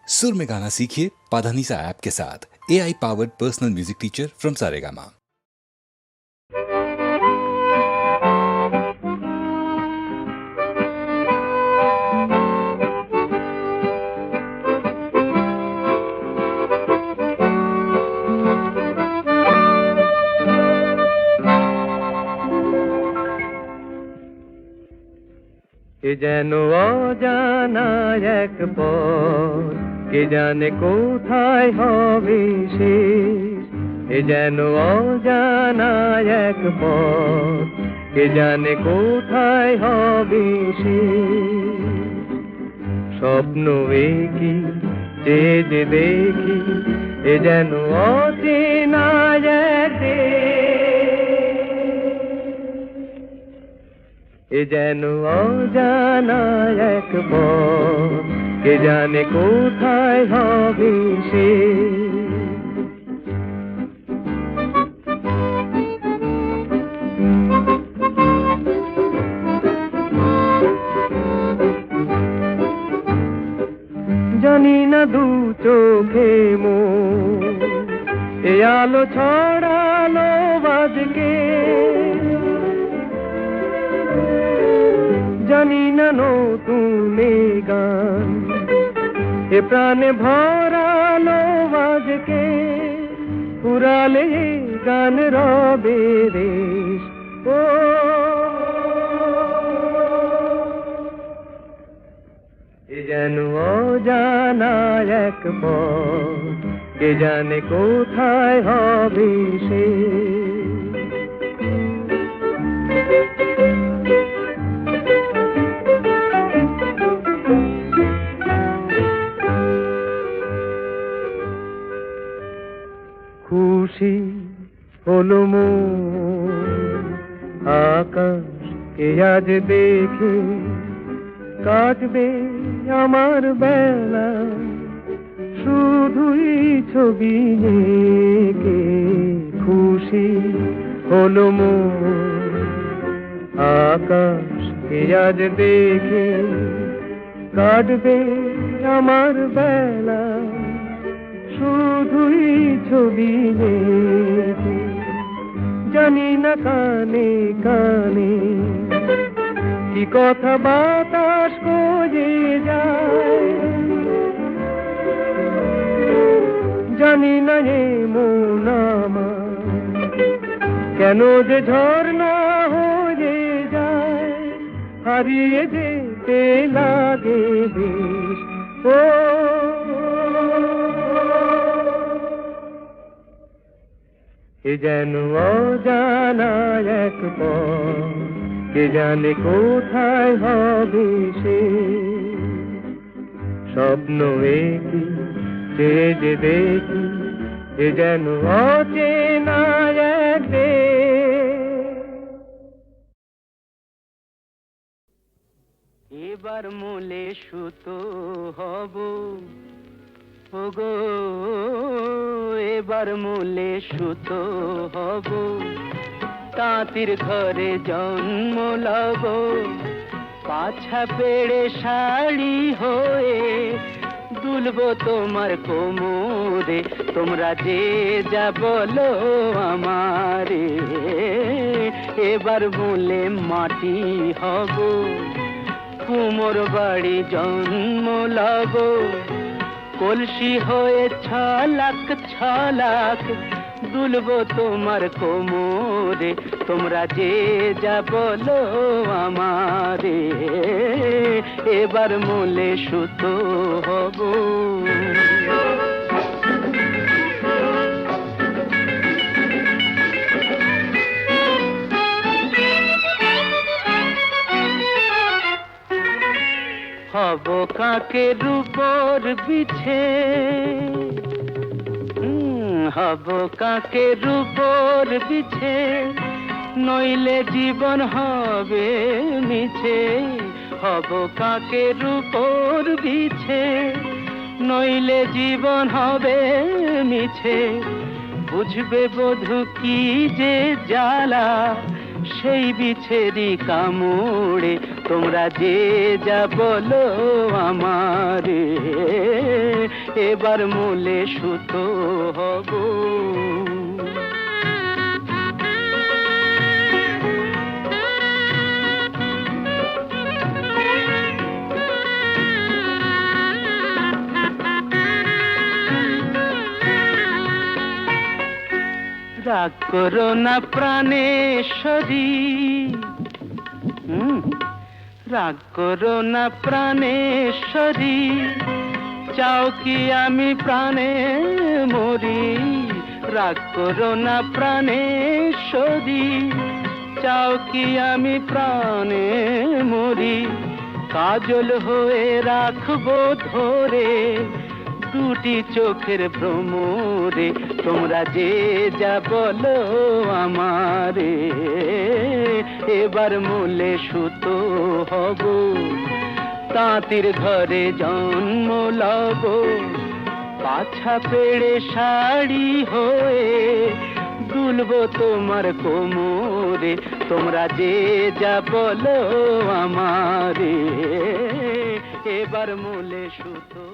सुर में गाना सीखिए पाधानीसा ऐप के साथ। AI powered personal music teacher from Saregama. কে যেন অজানা এক পথ, কে জানে কোথায় হবে শেষ। কে যেন অজানা এক পথ, কে জানে কোথায় হবে শেষ। স্বপ্ন কি যে দেখি, এ যেন অচেনা এক এ যেন অজানা এক পথ, কে জানে কোথায় হবে শেষ। জানি না দু চোখে মোর এ আলো ছড়ালো বাজকে, জানি না নতুন গান এ প্রাণে ভরালো আজকে। পুরালে গান রবে রেশ, ও এ যেন অজানা এক পথ, কে জানে কোথায় হবে শেষ। খুশি হলো মন আকাশকে আজ দেখে, কাটবে আমার বেলা শুধুই ছবি এঁকে। খুশি হলো মন আকাশকে আজ দেখে, কাটবে আমার বেলা শুধুই ছবি দেখে। জানি না কানে কানে কি কথা বাতাস কয়ে যায়, জানি না এ মন আমার কেন যে ঝর্ণা হয়ে যায়। হারিয়ে যেতে লাগে বেশ, ও এ যেন অজানা এক পথ, কে জানে কোথায় হবে শেষ। স্বপ্ন কি যে দেখি, এ যেন অচেনা এক দেশ। এবার মূলে সুতো হব ওগো, এবার মূলে সুতো হব, তাঁতির ঘরে জন্ম লব। পাছা পেড়ে শাড়ি হয়ে দুলব তোমার কোমরে, তোমরা যে যা বলো আমারে। এবার মূলে মাটি হব, কুমোর বাড়ি জন্ম লব। কলসি হয়ে ছলাক দুলব তোমার কোমরে, তোমরা যে যা বলো আমারে। এবার মূলে সুতো হব। হব কাকের উপর বিছে, হব কাকের উপর বিছে, নইলে জীবন হবে মিছে। হব কাকের উপর বিছে, নইলে জীবন হবে মিছে। বুঝবে বধূ কি যে জ্বালা, সেই বিছেরি কামড়ে, তোমরা যে যা বলো আমারে। এবার মূলে সুতো হব। রাগ করো না প্রাণেশ্বরী, রাগ করো না প্রাণেশ্বরী, চাও কি আমি প্রাণে মরি? রাগ করো না প্রাণেশ্বরী, চাও কি আমি প্রাণে মরি? কাজল হয়ে রাখবো ধরে দুটি চোখের ভ্রমরে, তোমরা যে যা বলো আমারে, এবার মূলে সুতো হব। তাঁতির ঘরে জন্ম লব, পাছা পেড়ে শাড়ি হয়ে দুলবো তোমার কোমরে, তোমরা যে যা বলো আমারে, এবার মূলে সুতো।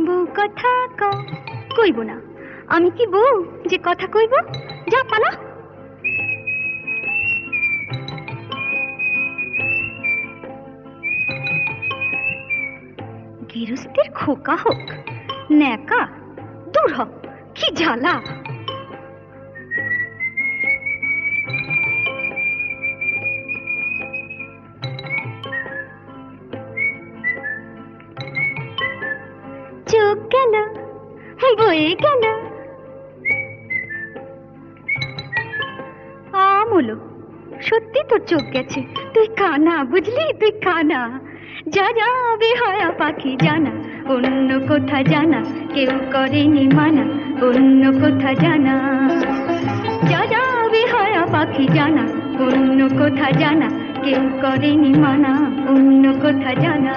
বউ কথা কইব না, আমি কি বউ যে কথা কইব? যা পালা। গৃহস্থের খোকা হোক ন্যাকা, দূর হ, কি জ্বালা। চোখ গেল বয়ে গেল আমলো, সত্যি তোর চোখ গেছে, তুই কানা, বুঝলি? তুই কানা। যা যা বেহায়া পাখি জানা, অন্য কোথা জানা কেউ করেনি মানা, অন্য কোথা জানা। যা যা বেহায়া পাখি জানা, অন্য কোথা জানা কেউ করেনি মানা, অন্য কোথা জানা।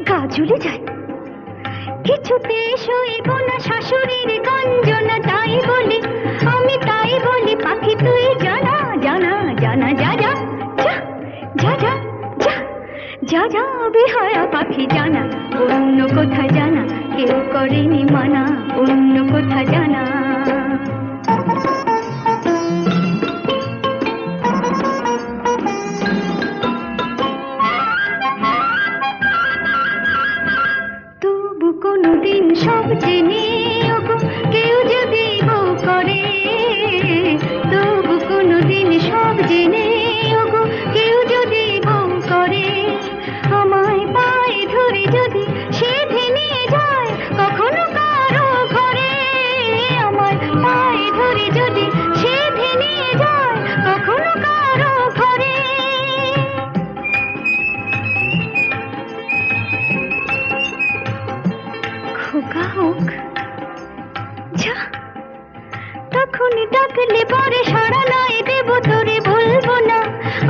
গাজুলে যায় কিছুতে সইব না শাশুড়ির গঞ্জনা, তাই বলি আমি, তাই বলি পাখি তুই জানা জানা জানা। যা যা যা যা যা যা যা বেহায়া পাখি জানা, অন্য কোথা জানা কেউ করেনি মানা, অন্য কোথা জানা। কোনদিন সব জেনে কেউ যদি বউ করে, তবু কোনদিন সব জেনে কেউ যদি বউ করে, আমায় পায়ে ধরে যদি সে ভেঙে যায় কখনো কারো ঘরে, আমায় পায়ে ধরে যদি সে ভেঙে যায় কখনো কারো ঘরে। খোকা হোক যা, তখন ডাকলে পরে সাড়া নাই দেব তোরে, বলবো না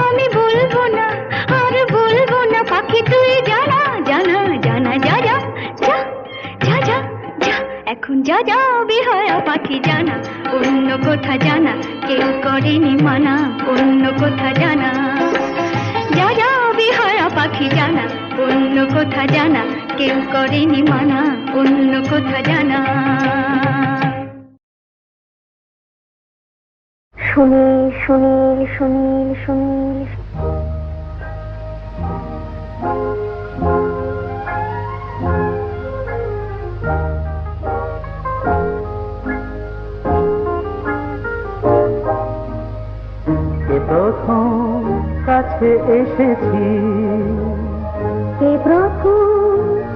আমি, বলবো না আর বলবো না পাখি তুই জানা জানা জানা। যা যা যা যা যা যা, এখন যা যা বেহায়া পাখি জানা, অন্য কোথা জানা কেউ করেনি মানা, অন্য কোথা জানা। যা যা বেহায়া পাখি জানা, অন্য কোথা জানা কেউ করেনি মানা, অন্য কোথা জানা। সুনীল সুনীল সুনীল সুনীল, কাছে এসেছি, এ প্রথম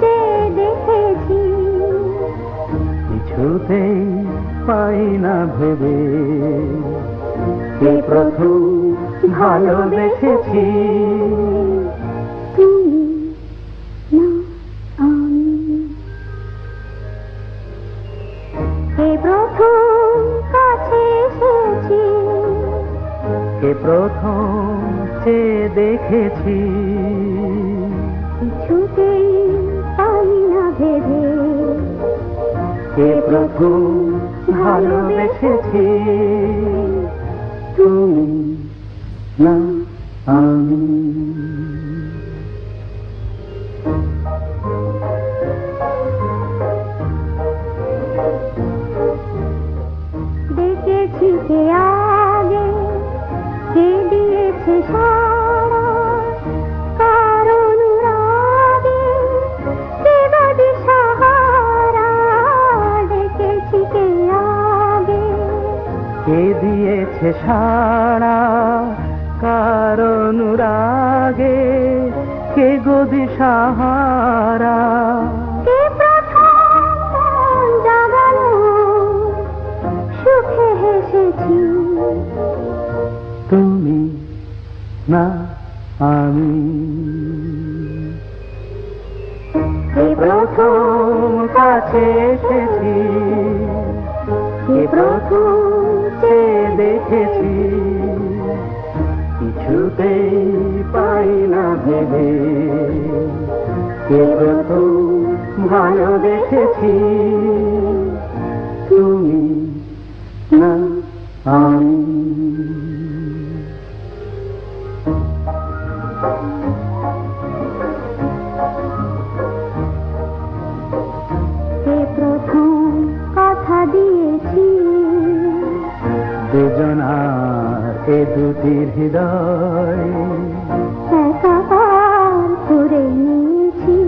যে দেখেছি, কিছুতেই পাই না ভেবে, এ প্রথম ভালোবেসেছি। তুমি না আমি, এ প্রথম কাছে এসেছি, এ প্রথম যে দেখেছি, কিছুতেই পাই না ভেবে, এ প্রথম ভালোবেসেছি। তুমি না আমি। দেখেছি কে আগে, কে দিয়েছে সাড়া, কার অনুরাগে, কে বা দিশাহারা। দেখেছি কে আগে, কে দিয়েছে সাড়া, কার অনুরাগে, কে গো দিশাহারা। কে প্রথম মন জাগালো, সুখে হেসেছি। তুমি না আমি। কে প্রথম কাছে এসেছি, কে প্রথম যে দেখেছি, কিছুতেই পাই না ভেবে, কে প্রথম ভালোবেসেছি। তুমি না আমি। কে প্রথম কথা দিয়েছি, দুজনার এ দুটি হৃদয় একাকার করে নিয়েছি।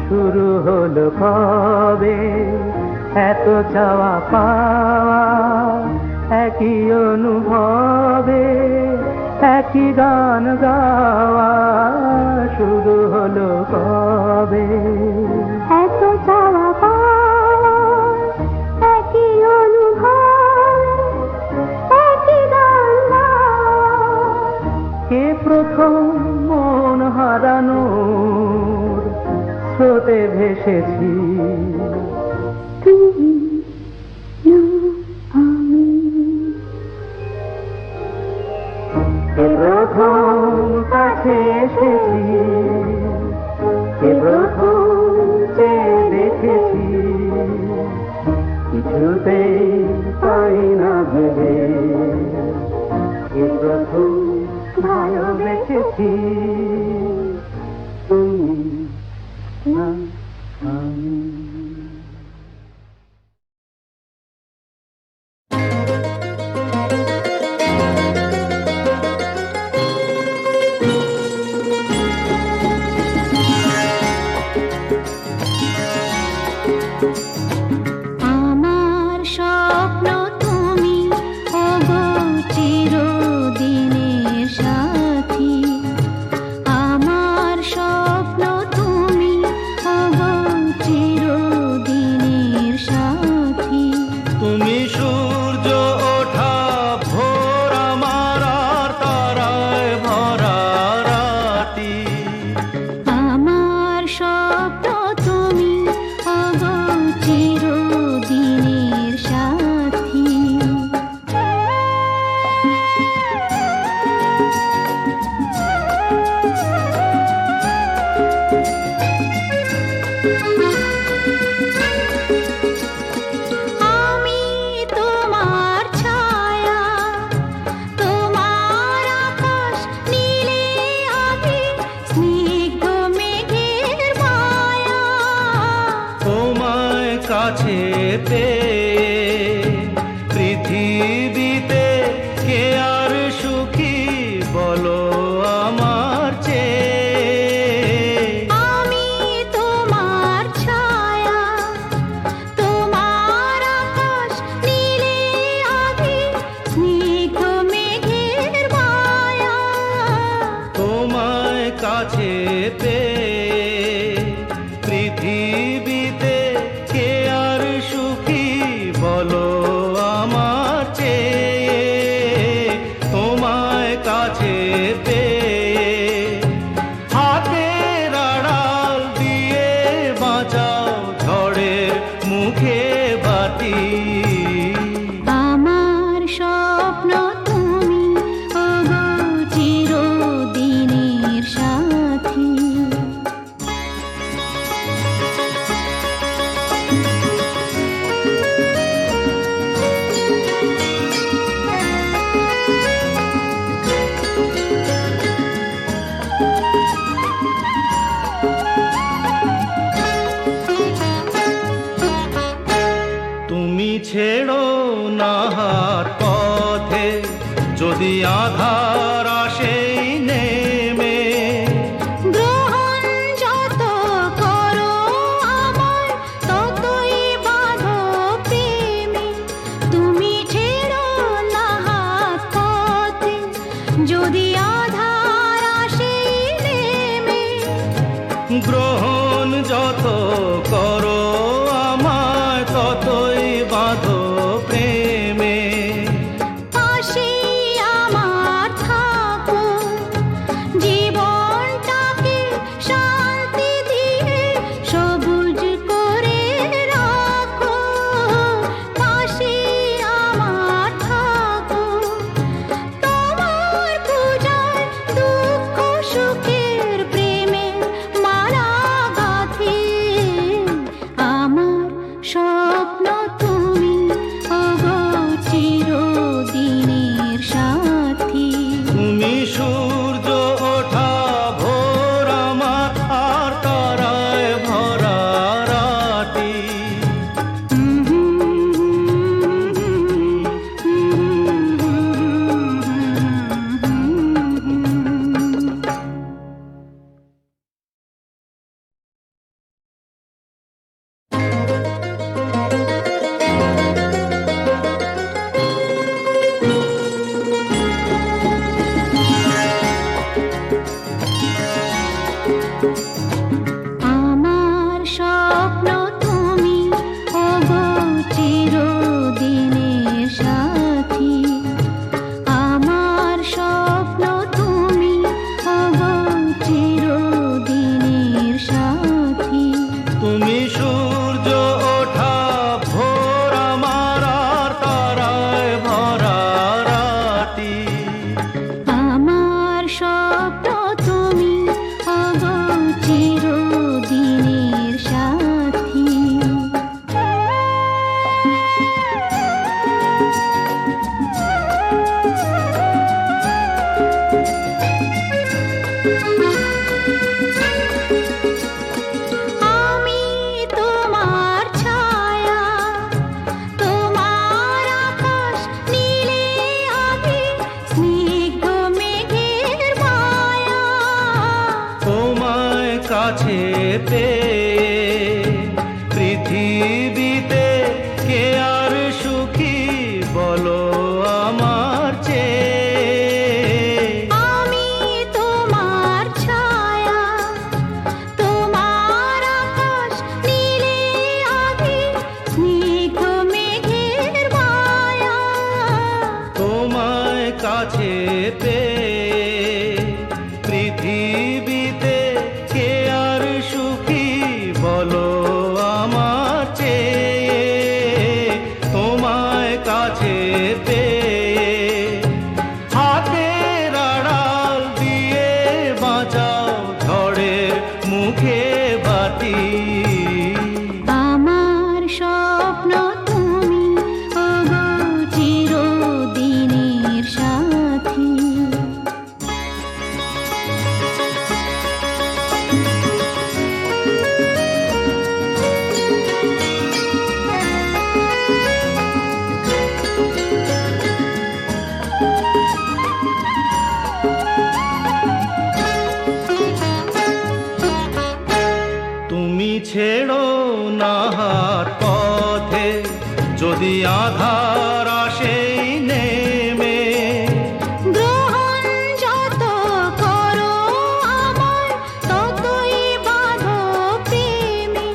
শুরু হলো কবে এত চাওয়া পাওয়া, একই অনুভবে একই গান গাওয়া। শুরু হলো কবে এত চাওয়া পাওয়া, একই অনুভব, একই গান গাওয়া। কে প্রথম মন হারানোর স্রোতে ভেসেছি। তুমি না আমি, কে প্রথম কাছে এসেছি, কে প্রথম যে দেখেছি, কিছুতেই পাই না ভেবে, কে প্রথম ভালোবেসেছি। তুমি না আমি। আমার স্বপ্ন তুমি, ওগো চিরদিনের সাথী। আমার স্বপ্ন তুমি, ওগো চিরদিনের সাথী। তুমি সূর্য ওঠা ভোর আমার আর তারায় ভরা রাতি। আমার স্বপ্ন তুমি, ওগো চিরদিনের সাথী। আমি তোমার ছায়া, তোমার আকাশ নীলে আভি, স্নিগ্ধ মেঘের মায়া। তোমায় কাছে পেয়ে পৃথিবীতে কে আর সুখী বলো আমার চেয়ে। আমি তোমার ছায়া, তোমার আকাশ নীলে আভি, স্নিগ্ধ মেঘের পৃথিবীতে কে আর সুখী বলো আমার চেয়ে তোমায় কাছে পেয়ে হাতের আড়াল দিয়ে বাঁচাও ঝড়ের মুখে বাতি আমার স্বপ্ন তুমি ওগো চিরদিনের সাথী। তুমি ছেড়ো না হাত পথে যদি আধার আসে নেমে গ্রহণ যত করো আমার ততই বাঁধো প্রেমে। তুমি ছেড়ো না হাত পথে যদি আধার আসে নেমে। গ্রহণ যত করো আমায় ততই বাঁধো প্রেমে পাশে আমার থাকো জীবনটাকে শান্তি দিয়ে সবুজ করে রাখো। পাশে আমার থাকো তোমার পূজায় দুঃখ সুখের প্রেমে মালা গাঁথি। আমার স্বপ্ন তুমি ওগো চিরদিনের সাথী। তুমি সূর্য ওঠা ভোর আমার আর তারায় ভরা রাতি আমার স্বপ্ন তুমি ওগো চিরদিনের সাথী। আমার স্বপ্ন তুমি ওগো চিরদিনের সাথী। তুমি সূর্য ওঠা ভোর আমার আর তারায় ভরা রাতি আমার স্বপ্ন তুমি ওগো চিরদিনের সাথী। আমি তোমার ছায়া, তোমার আকাশ নীলে আভি স্নিগ্ধ মেঘের মায়া। তোমায় কাছে পেয়ে পৃথিবীতে কে আর সুখী বলো আমার চেয়ে আমি তোমার ছায়া, তোমার আকাশ নীলে আভি স্নিগ্ধ মেঘের মায়া। তোমায় কাছে পেয়ে পৃথিবীতে কে আর সুখী বলো আমার চেয়ে তোমায় কাছে পেয়ে হাতের আড়াল দিয়ে বাঁচাও ঝড়ের মুখে বাতি আমার স্বপ্ন তুমি ওগো চিরদিনের সাথী। তুমি ছেড়ো না হাত পথে যদি আধার আসে নেমে গ্রহণ যত করো আমার ততই বাঁধো প্রেমে।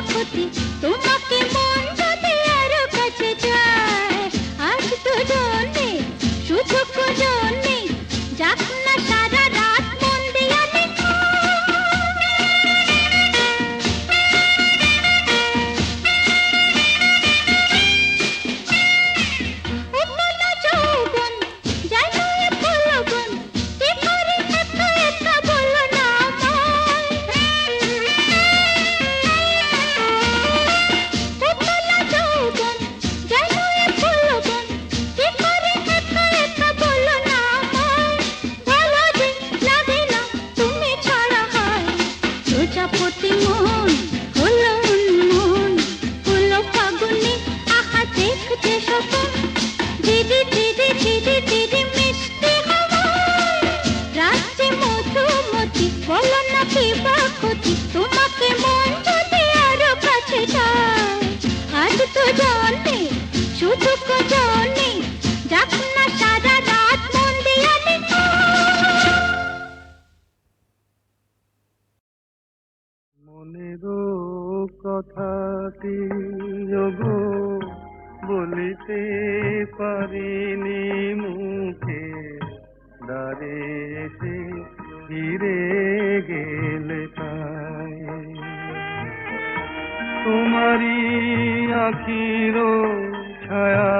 ক্ষতি তোমাকে মন যদি আরো কাছে যায় আজ দুজনে সুযোগ জনে যাক না সারা রাত মন দিয়া লেখা উপলা যৌবন যাই নয় ফলবন কি করে একা একা বলো না আমায় উপলা যৌবন যাই নয় ফলবন কি করে একা একা বলো না আমায় ভালো যে লাগে না তুমি ছাড়া হয় প্রজাপতি মন হলো উন্মন হলো ফাগুনে আহা দেখতে স্বপন ধীরে ধীরে ধীরে ধীরে মিষ্টি হাওয়ায় রাজ্যে মধুমতি বলো না কি বা ক্ষতি তোমাকে মন যদি আরো কাছে যায় আজ তো জানে শুধু জানে যাক না সারা রাত মন দিয়া লেখা মনেরও কথাটি ওগো বলিতে পারিনি মুখে দ্বারে এসে ফিরে গেলে তাই তোমারি আখির ছায়া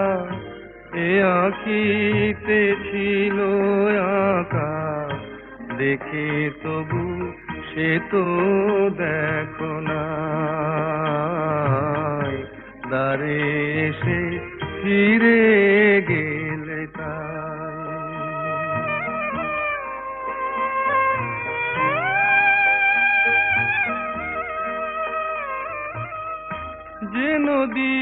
এ আখিতে ছিল আঁকা দেখে তবু সে তো দেখো না দ্বারে এসে ফিরে গেলে যে নদী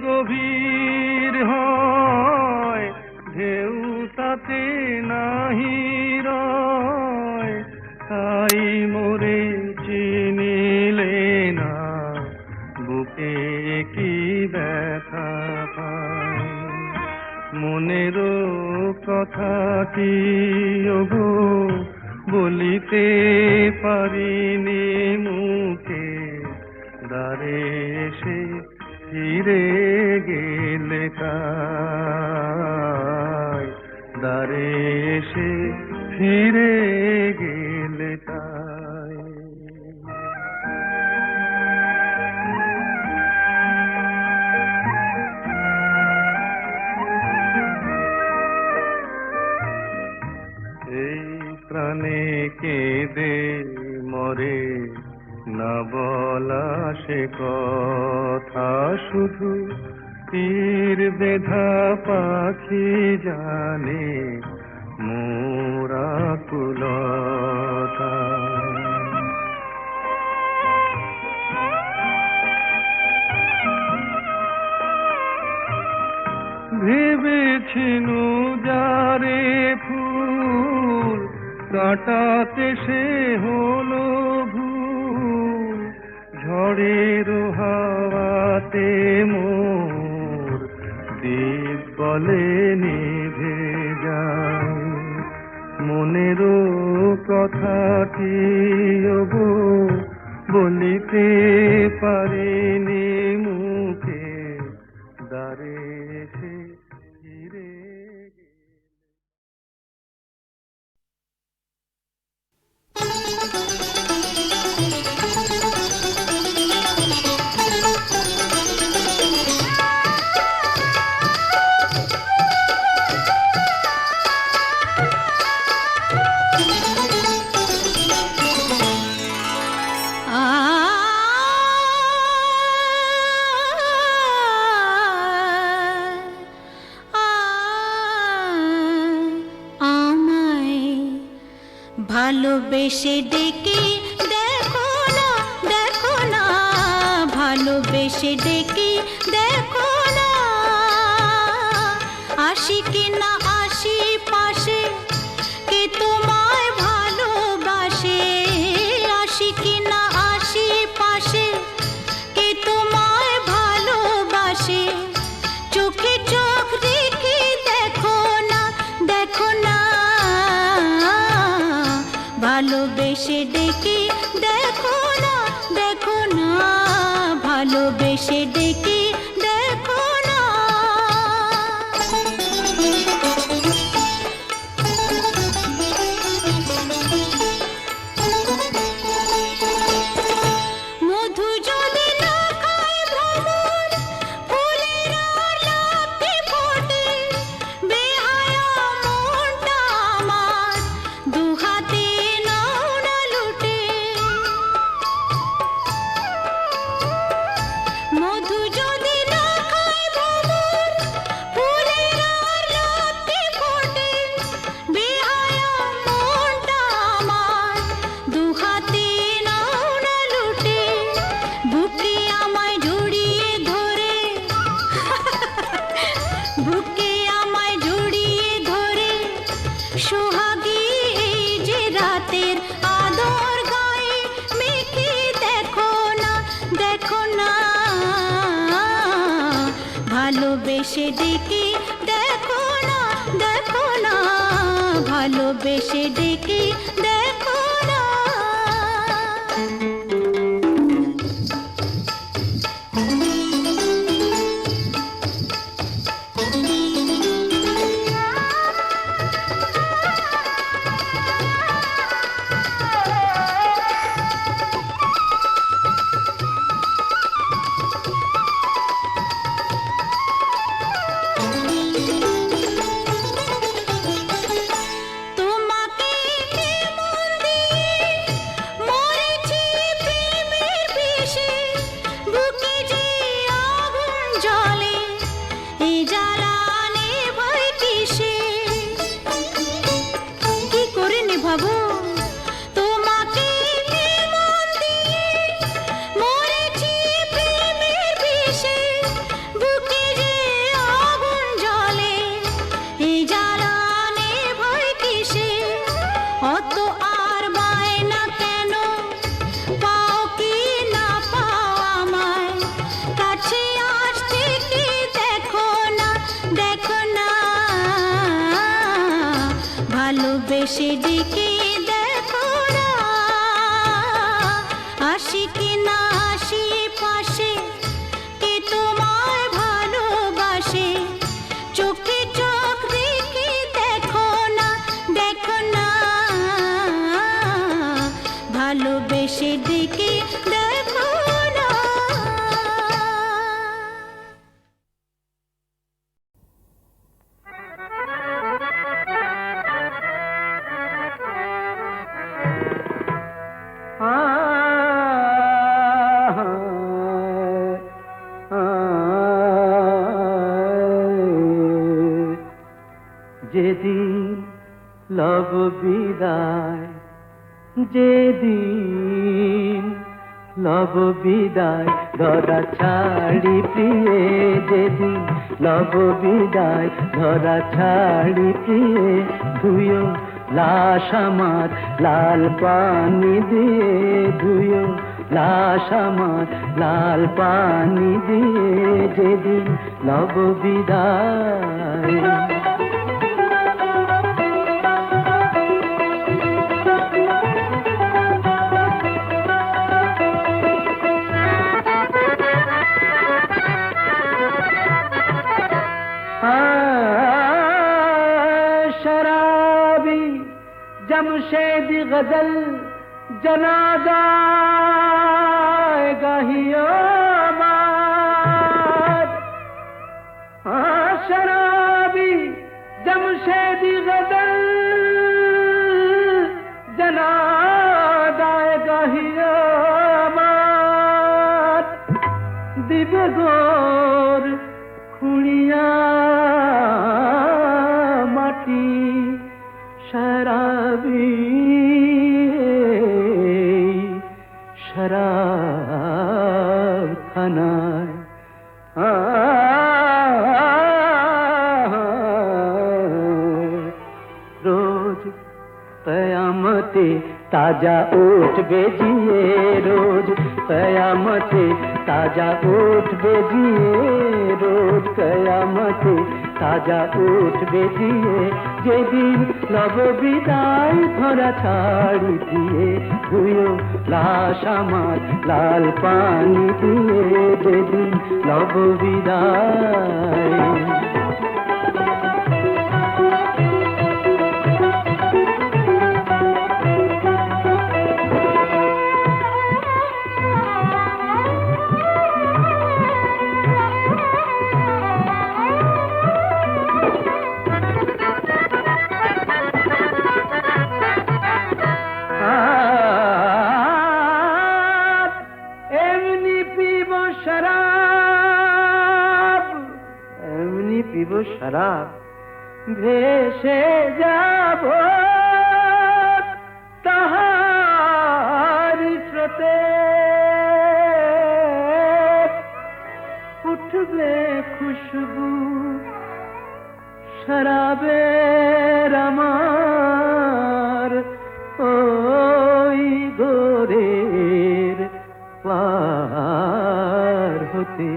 গভীর হয় ঢেউ তাতে নাহি রয় তাই মোরে চিনিলে না বুকে কি ব্যথা পায় মনেরও কথাটি ওগো বলিতে পারিনি মুখে দ্বারে এসে ফিরে গেলে তাই দ্বারে এসে ফিরে গেলে তাই এই প্রাণে কেঁদে মরে না বলা সে কথা শুধু তীর বেধা পাখি জানে মোরা কুলতা ভেবেছিনু যারে ফুল কাটাতে সে হলো ভুল ঝড়ের হাওয়াতে মোর দীপ বলে নিভে যায় মনেরও কথাটি ওগো বলিতে পারিনি মুখে দ্বারে এসে ফিরে ভালোবেসে ডেকে দেখো না ভালোবেসে ডেকে দেখো না আসি কি না আসি পাশে কে তোমায় ভালোবাসে আসি কি না আসি পাশে কে তোমায় ভালোবাসে চোখে চোখ রেখে দেখো না ভালোবেসে ডেকে দেখো না ভালোবেসে ডেকে দেখো না। মধু যদি না খায় ভ্রমর, ফুলের আর লাফতে ফোটে, বেহায়া মনটা আমার দুহাতে নাও না লুটে। মধু যদি না খায় ভ্রমর, ফুলের আর লাফতে ফোটে, বেহায়া মনটা আমার দুহাতে নাও না লুটে। বুকে আমায় জড়িয়ে ধরে, বুকে আমায় জড়িয়ে ধরে, সোহাগী এই যে রাতের আদর গায়ে মেখে দেখো না, দেখো না, ভালোবেসে ডেকে দেখো না, দেখো না, ভালোবেসে ডেকে দেখো না। তোমাকে মন দিয়ে মরেছি প্রেমের বিষে, বুকে যে আগুন জ্বলে, এই জ্বালা নেভাই কিসে? কি করে নেভাবো? তোমাকে মন দিয়ে মরেছি প্রেমের বিষে, বুকে যে আগুন জ্বলে, এই জ্বালা নেভাই কিসে? অত আর বায়না কেন, পাও কি না পাও আমায়, কাছে আসতে কি দেখো না, দেখো না, ভালোবেসে ডেকে দেখো না। আসি কি না আসি পাশে, কে তোমায় ভালোবাসে, চোখে চোখ রেখে দেখো না, দেখো না, ভালোবেসে ডেকে দেখো না। যেদিন লব বিদায়, যেদিন লব বিদায়, ধরা ছাড়ি প্রিয়ে, যেদিন লব বিদায়, ধরা ছাড়ি প্রিয়ে, ধুয়ো লাশ আমার লাল পানি দিয়ে, ধুয়ো লাশ আমার লাল পানি দিয়ে, যেদিন লব বিদায়। शराबी जमशेद गजल जनाजा गाहियो मार। शराबी जमशेद गजल जनाजा गाहियो मार। दिव्य गोर खुड़िया माटी शराबी शराब खानाয় रोज कयामते ताजा ओठ बेजिए, रोज कयामते ताजा ओठ बेजिए, रोज कयामते ताजा ओठ बेजिए, যেদিন লব বিদায় ধরা ছাড়ি দিয়ে, ধুয়ো লাশ আমার লাল পানি দিয়ে, যেদিন নব বিদায়। শরাব ভেসে যাব তাহার স্রোতে, উঠবে খুশবু শরাবের আমার ওই গোরের পার হতে।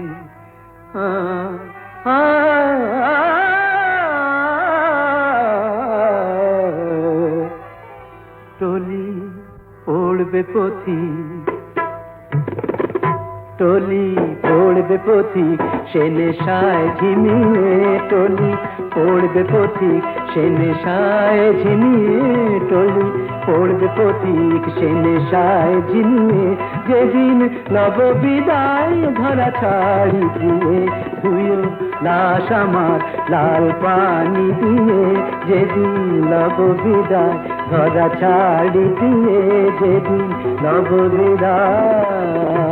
টলি পড়বে পথিক, টলি পড়বে পথিক সে নেশায় ঝিমিয়ে, টলি পড়বে পথিক সে নেশায় ঝিমিয়ে, টলি পড়বে পথিক সে নেশায় ঝিমিয়ে। যেদিন নব বিদায় ধরা ছাড়ি দিয়ে, ধুয়ো লাশ আমার লাল পানি দিয়ে। যেদিন নব বিদায় ধরা ছাড়ি দিয়ে, যেদিন নব বিদায়।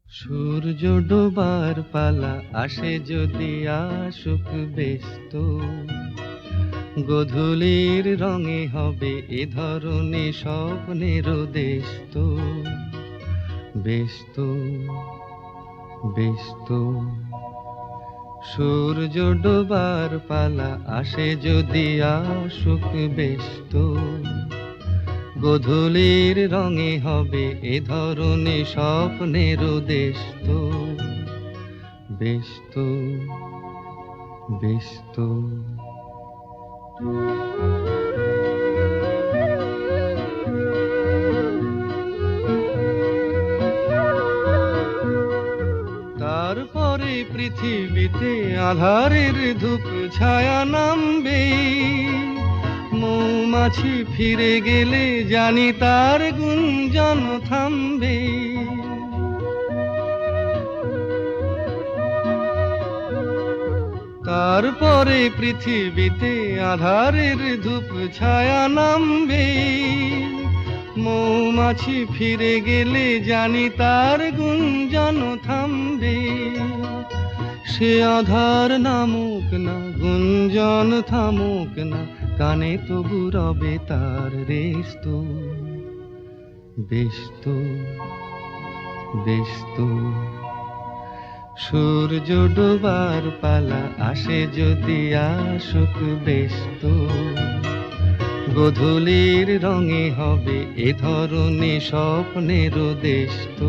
সূর্য ডোবার পালা আসে যদি আসুক ব্যস্ত, গোধূলির রঙে হবে এ ধরনের স্বপ্নের দেশত। ব্যস্ত ব্যস্ত সূর্য ডোবার পালা আসে যদি আসুক ব্যস্ত, গোধূলির রঙে হবে এ ধরনের স্বপ্নের দেশত। ব্যস্ত ব্যস্ত তারপরে পৃথিবীতে আধারের ধূপ ছায়া নামবে, মৌমাছি ফিরে গেলে জানি তার গুঞ্জন থামবে। তারপরে পৃথিবীতে আধারের ধূপ ছায়া নামবে, মৌমাছি ফিরে গেলে জানি তার গুঞ্জন থামবে। সে আধার নামুক না, গুঞ্জন থামুক না, কানে তবু রবে তার রেস্ত। ব্যস্ত ব্যস্ত সূর্য ডোবার পালা আসে যদি আসুক ব্যস্ত, গোধূলির রঙে হবে এ ধরনের স্বপ্নের দেশত।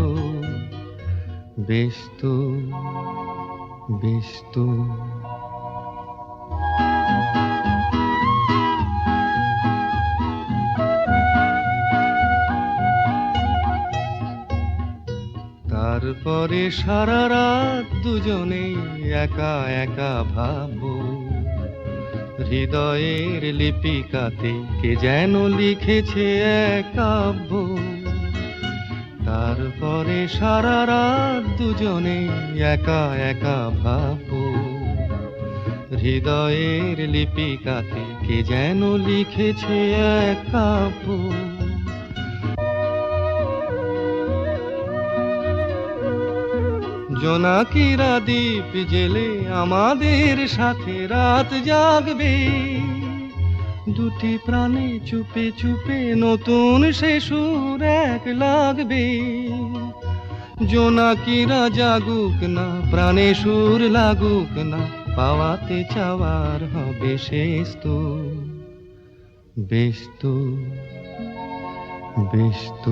ব্যস্ত ব্যস্ত তারপরে সারা রাত দুজনে একা একা ভাবো, হৃদয়ের লিপিকাতে কে যেন লিখেছে এক কাব্য। তারপরে সারা রাত দুজনে একা একা ভাবো, হৃদয়ের লিপিকাতে কে যেন লিখেছে এক কাব্য। জোনাকিরা দ্বীপ জেলে আমাদের সাথে রাত জাগবে, দুটি প্রাণে চুপে চুপে নতুন সে সুর এক লাগবে। জোনাকিরা জাগুক না, প্রাণে সুর লাগুক না, পাওয়াতে চাওয়ার হবে শেষ তো। ব্যস্ত ব্যস্ত